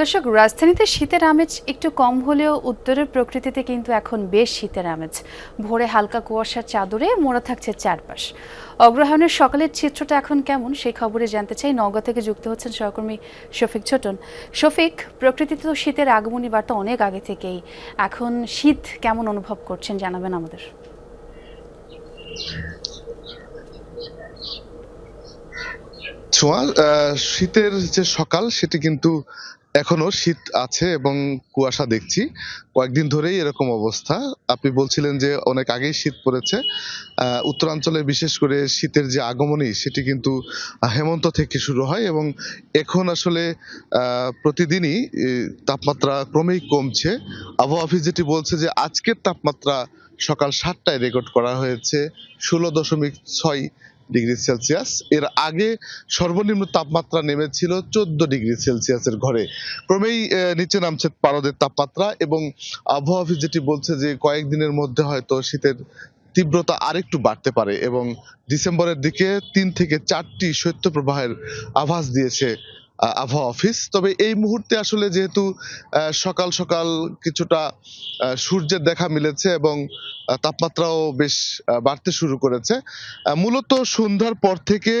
দর্শক, রাজধানীতে শীতের আমেজ একটু কম হলেও উত্তরের প্রকৃতিতে কিন্তু এখন বেশ শীতের আমেজ। ভোরে হালকা কুয়াশার চাদরে মোড়া থাকছে চারপাশ। অগ্রহায়ণের সকালের চিত্রটা এখন কেমন, সেই খবরে জানতে চাই। নওগাঁ থেকে যুক্ত হচ্ছেন সহকর্মী শফিক ছোটন। শফিক, প্রকৃতিতে তো শীতের আগমনী বার্তা অনেক আগে থেকেই। এখন শীত কেমন অনুভব করছেন জানাবেন আমাদের। ছোঁয়া শীতের যে সকাল সেটি কিন্তু এখনো শীত আছে এবং কুয়াশা দেখছি। কয়েকদিন ধরেই এরকম অবস্থা। আপনি বলছিলেন যে অনেক আগেই শীত পড়েছে। উত্তরাঞ্চলে বিশেষ করে শীতের যে আগমনী সেটি কিন্তু হেমন্ত থেকে শুরু হয় এবং এখন আসলে প্রতিদিনই তাপমাত্রা ক্রমেই কমছে। আবহাওয়া অফিস যেটি বলছে যে আজকের তাপমাত্রা সকাল ৭টায় রেকর্ড করা হয়েছে ১৬.৬ ডিগ্রি সেলসিয়াস। এর আগে সর্বনিম্ন তাপমাত্রা নেমেছিল ১৪ ডিগ্রি সেলসিয়াসের ঘরে। ক্রমেই নিচে নামছে পারদের তাপমাত্রা এবং আবহাওয়া অফিস যেটি বলছে যে কয়েকদিনের মধ্যে হয়তো শীতের তীব্রতা আরেকটু বাড়তে পারে এবং ডিসেম্বরের দিকে ৩ থেকে ৪টি শৈত্যপ্রবাহের আভাস দিয়েছে আবহাওয়া অফিস। তবে এই মুহূর্তে আসলে যেহেতু সকাল সকাল কিছুটা সূর্যের দেখা মিলেছে এবং তাপমাত্রাও বেশ বাড়তে শুরু করেছে। মূলত সন্ধ্যার পর থেকে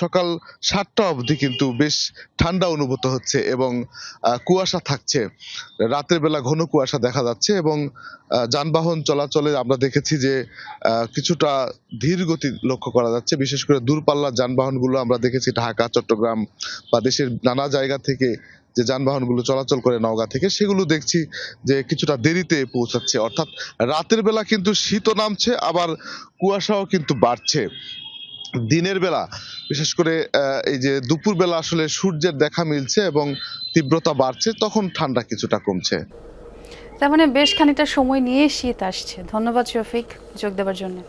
সকাল ৭টা অবধি কিন্তু বেশ ঠান্ডা অনুভূত হচ্ছে এবং কুয়াশা থাকছে। রাতের বেলা ঘন কুয়াশা দেখা যাচ্ছে এবং যানবাহন চলাচলে আমরা দেখেছি যে কিছুটা ধীর গতি লক্ষ্য করা যাচ্ছে। বিশেষ করে দূরপাল্লার যানবাহনগুলো আমরা দেখেছি ঢাকা, চট্টগ্রাম বা দেশের নানা জায়গা থেকে যে যানবাহনগুলো চলাচল করে নওগাঁ থেকে, সেগুলো দেখছি যে কিছুটা দেরিতে পৌঁছাচ্ছে। অর্থাৎ রাতের বেলা কিন্তু শীতও নামছে, আবার কুয়াশাও কিন্তু বাড়ছে। দিনের বেলা বিশেষ করে এই যে দুপুর বেলা আসলে সূর্যের দেখা মিলছে এবং তীব্রতা বাড়ছে, তখন ঠান্ডা কিছুটা কমছে। তার মানে বেশ খানিকটা সময় নিয়ে শীত আসছে। ধন্যবাদ শফিক যোগ দেওয়ার জন্য।